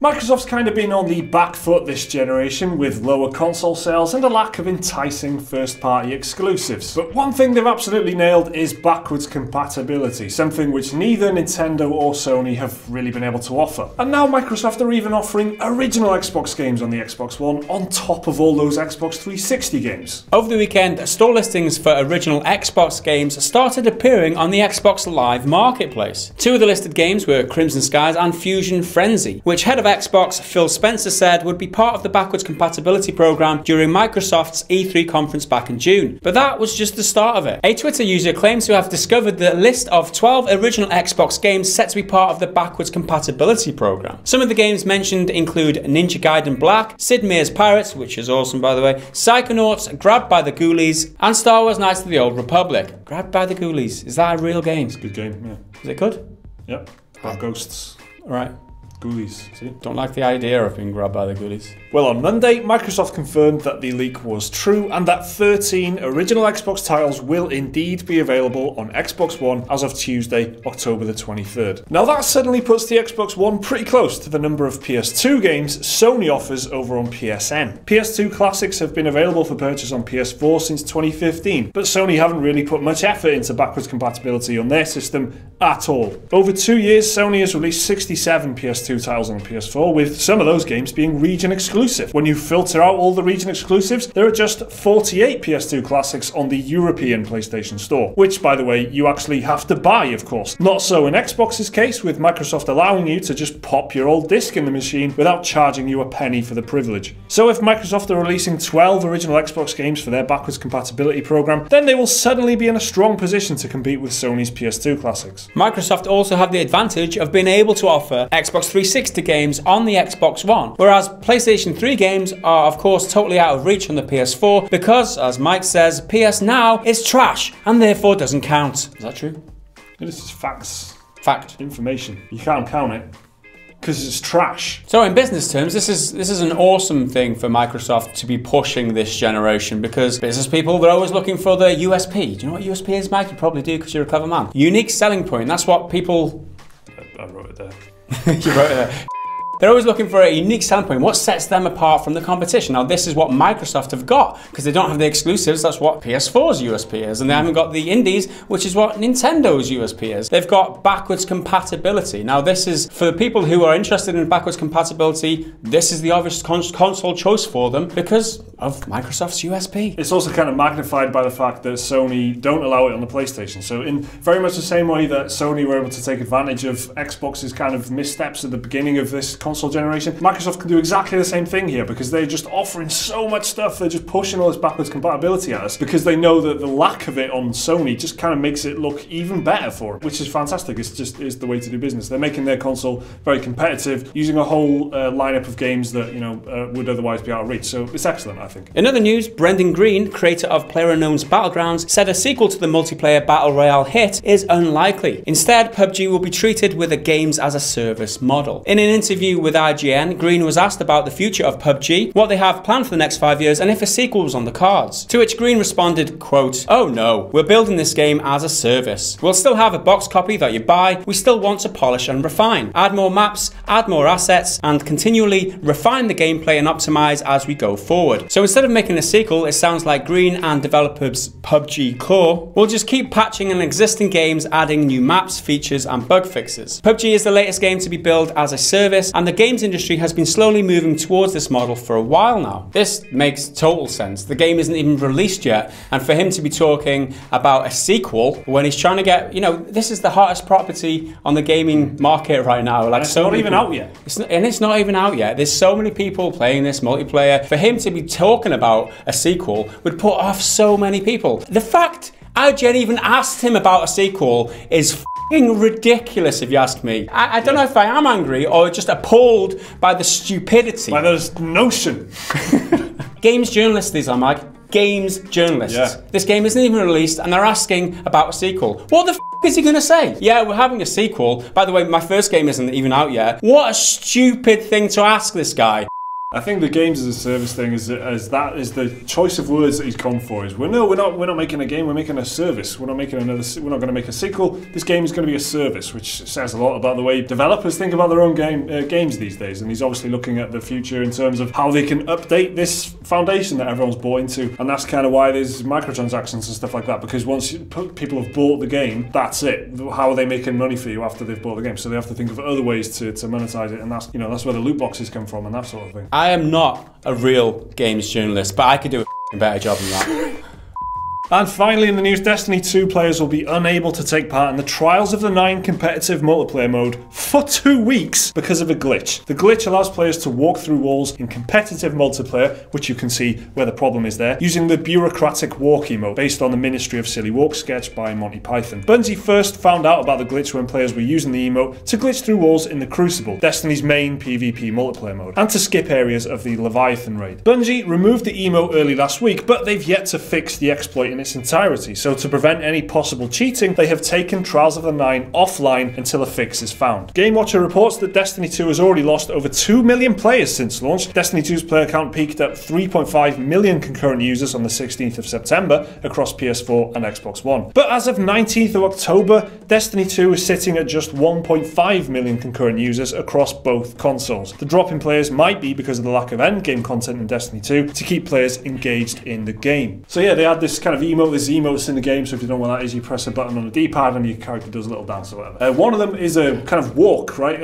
Microsoft's kind of been on the back foot this generation with lower console sales and a lack of enticing first-party exclusives. But one thing they've absolutely nailed is backwards compatibility, something which neither Nintendo or Sony have really been able to offer. And now Microsoft are even offering original Xbox games on the Xbox One on top of all those Xbox 360 games. Over the weekend, store listings for original Xbox games started appearing on the Xbox Live Marketplace. Two of the listed games were Crimson Skies and Fusion Frenzy, which head of Xbox Phil Spencer said would be part of the backwards compatibility program during Microsoft's E3 conference back in June. But that was just the start of it. A Twitter user claims to have discovered the list of 12 original Xbox games set to be part of the backwards compatibility program. Some of the games mentioned include Ninja Gaiden Black, Sid Meier's Pirates, which is awesome by the way, Psychonauts, Grabbed by the Ghoulies, and Star Wars Knights of the Old Republic. Grabbed by the Ghoulies, is that a real game? It's a good game, yeah. Is it good? Yep. Have ghosts. Alright. Ghoulies, see? Don't like the idea of being grabbed by the ghoulies. Well, on Monday, Microsoft confirmed that the leak was true and that 13 original Xbox titles will indeed be available on Xbox One as of Tuesday, October the 23rd. Now that suddenly puts the Xbox One pretty close to the number of PS2 games Sony offers over on PSN. PS2 Classics have been available for purchase on PS4 since 2015, but Sony haven't really put much effort into backwards compatibility on their system at all. Over 2 years, Sony has released 67 PS2 titles on PS4, with some of those games being region exclusive. When you filter out all the region exclusives, there are just 48 PS2 classics on the European PlayStation Store, which, by the way, you actually have to buy, of course. Not so in Xbox's case, with Microsoft allowing you to just pop your old disc in the machine without charging you a penny for the privilege. So if Microsoft are releasing 12 original Xbox games for their backwards compatibility program, then they will suddenly be in a strong position to compete with Sony's PS2 classics. Microsoft also have the advantage of being able to offer Xbox 360 games on the Xbox One, whereas PlayStation 3 games are of course totally out of reach on the PS4 because, as Mike says, PS Now is trash and therefore doesn't count. Is that true? This is facts. Fact. Information. You can't count it because it's trash. So in business terms, this is an awesome thing for Microsoft to be pushing this generation, because business people, they're always looking for the USP. Do you know what USP is, Mike? You probably do because you're a clever man. Unique selling point. That's what people... I wrote it there. You wrote it there. They're always looking for a unique selling point. What sets them apart from the competition? Now, this is what Microsoft have got, because they don't have the exclusives. That's what PS4's USP is. And they haven't got the indies, which is what Nintendo's USP is. They've got backwards compatibility. Now, this is, for the people who are interested in backwards compatibility, this is the obvious console choice for them because of Microsoft's USP. It's also kind of magnified by the fact that Sony don't allow it on the PlayStation. So in very much the same way that Sony were able to take advantage of Xbox's kind of missteps at the beginning of this console generation, Microsoft can do exactly the same thing here, because they're just offering so much stuff. They're just pushing all this backwards compatibility at us because they know that the lack of it on Sony just kind of makes it look even better for them, which is fantastic. It's just is the way to do business. They're making their console very competitive, using a whole lineup of games that would otherwise be out of reach. So it's excellent, I think. In other news, Greene, creator of Playerunknown's Battlegrounds, said a sequel to the multiplayer battle royale hit is unlikely. Instead, PUBG will be treated with a games as a service model. In an interview with IGN, Greene was asked about the future of PUBG, what they have planned for the next 5 years, and if a sequel was on the cards. To which Greene responded, quote, "Oh no, we're building this game as a service. We'll still have a box copy that you buy. We still want to polish and refine, add more maps, add more assets, and continually refine the gameplay and optimize as we go forward." So instead of making a sequel, it sounds like Greene and developers PUBG Core will just keep patching in existing games, adding new maps, features, and bug fixes. PUBG is the latest game to be built as a service, and the games industry has been slowly moving towards this model for a while now. This makes total sense. The game isn't even released yet, and for him to be talking about a sequel when he's trying to get, this is the hottest property on the gaming market right now. Like, it's not even out yet. It's not even out yet. There's so many people playing this multiplayer. For him to be talking about a sequel would put off so many people. The fact IGN even asked him about a sequel is f***ing ridiculous, if you ask me. I don't know if I am angry or just appalled by the stupidity. By this notion. Games journalists, these are, Mike. Games journalists. Yeah. This game isn't even released and they're asking about a sequel. What the f*** is he gonna say? Yeah, we're having a sequel. By the way, my first game isn't even out yet. What a stupid thing to ask this guy. I think the games as a service thing is that is the choice of words that he's gone for. Is we're not making a game. We're making a service. We're not making another. We're not going to make a sequel. This game is going to be a service, which says a lot about the way developers think about their own games these days. And he's obviously looking at the future in terms of how they can update this foundation that everyone's bought into, and that's kind of why there's microtransactions and stuff like that. Because once people have bought the game, that's it. How are they making money for you after they've bought the game? So they have to think of other ways to monetize it, and that's where the loot boxes come from and that sort of thing. I am not a real games journalist, but I could do a better job than that. And finally in the news, Destiny 2 players will be unable to take part in the Trials of the Nine competitive multiplayer mode for 2 weeks because of a glitch. The glitch allows players to walk through walls in competitive multiplayer, which you can see where the problem is there, using the bureaucratic walk emote based on the Ministry of Silly Walk sketch by Monty Python. Bungie first found out about the glitch when players were using the emote to glitch through walls in the Crucible, Destiny's main PvP multiplayer mode, and to skip areas of the Leviathan raid. Bungie removed the emote early last week, but they've yet to fix the exploit in its entirety, so to prevent any possible cheating, they have taken Trials of the Nine offline until a fix is found. Game Watcher reports that Destiny 2 has already lost over 2 million players since launch. Destiny 2's player count peaked at 3.5 million concurrent users on the 16th of September across PS4 and Xbox One. But as of 19th of October, Destiny 2 is sitting at just 1.5 million concurrent users across both consoles. The drop in players might be because of the lack of endgame content in Destiny 2 to keep players engaged in the game. So yeah, they had this kind of emote. There's emotes in the game, so if you don't know what that is, you press a button on the D-pad and your character does a little dance or whatever. One of them is a kind of walk, right?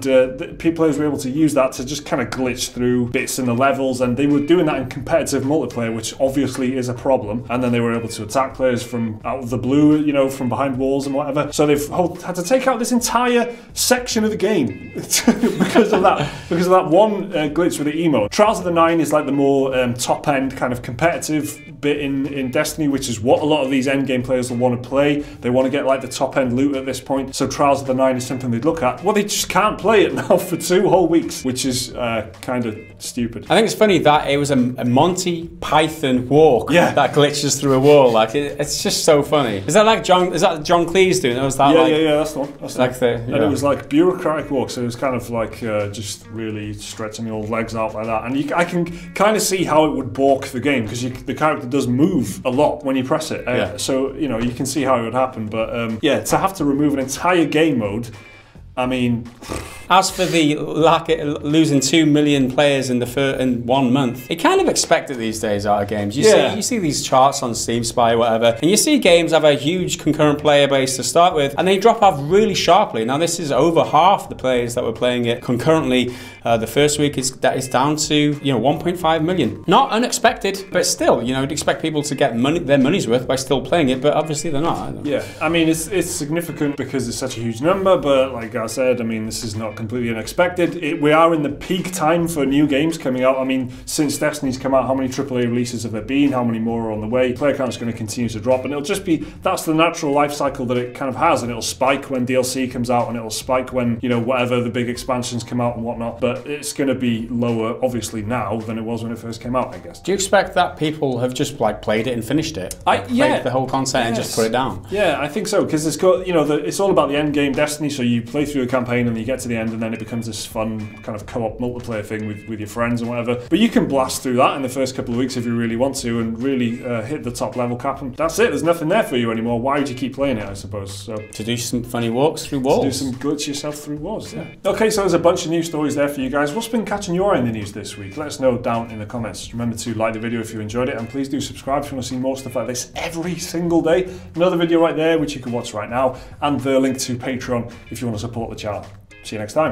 Players were able to use that to just kind of glitch through bits in the levels, and they were doing that in competitive multiplayer, which obviously is a problem. And then they were able to attack players from out of the blue, from behind walls and whatever. So they've had to take out this entire section of the game because of that one glitch with the emote. Trials of the Nine is like the more top-end kind of competitive bit in Destiny, which is what a lot of these endgame players will want to play. They want to get like the top-end loot at this point. So Trials of the Nine is something they'd look at. Well, they just can't play it now for 2 whole weeks, which is kind of stupid. I think it's funny that it was a Monty Python walk that glitches through a wall. Like it's just so funny. Is that like John Cleese doing it? Was that yeah, that's the one. That's like the and it was like bureaucratic walk, so it was kind of like just really stretching the old legs out like that. And I can kind of see how it would balk the game, because the character does move a lot when you press it. So you can see how it would happen. But to have to remove an entire game mode, I mean. As for the losing 2 million players in 1 month, it kind of expected these days out of games. You see these charts on Steam Spy or whatever, and you see games have a huge concurrent player base to start with, and they drop off really sharply. Now this is over half the players that were playing it concurrently. The first week is down to 1.5 million. Not unexpected, but still, you'd expect people to get their money's worth by still playing it, but obviously they're not. Yeah, I mean it's significant because it's such a huge number, but like I said, I mean this is not completely unexpected. We are in the peak time for new games coming out. I mean, since Destiny's come out, how many AAA releases have there been? How many more are on the way? Player count is going to continue to drop, and it'll just be, that's the natural life cycle that it kind of has, and it'll spike when DLC comes out, and it'll spike when, whatever the big expansions come out and whatnot, but it's going to be lower, obviously, now than it was when it first came out, I guess. Do you expect that people have just, played it and finished it? Played the whole content and just put it down? Yeah, I think so, because it's got, it's all about the end game Destiny, so you play through a campaign and you get to the end, and then it becomes this fun kind of co-op multiplayer thing with your friends and whatever. But you can blast through that in the first couple of weeks if you really want to, and really hit the top level cap, and that's it. There's nothing there for you anymore. Why would you keep playing it, I suppose? So to do some funny walks through walls. To do some glitch yourself through walls, yeah. Okay, so there's a bunch of news stories there for you guys. What's been catching your eye in the news this week? Let us know down in the comments. Remember to like the video if you enjoyed it, and please do subscribe if you want to see more stuff like this every single day. Another video right there which you can watch right now, and the link to Patreon if you want to support the channel. See you next time.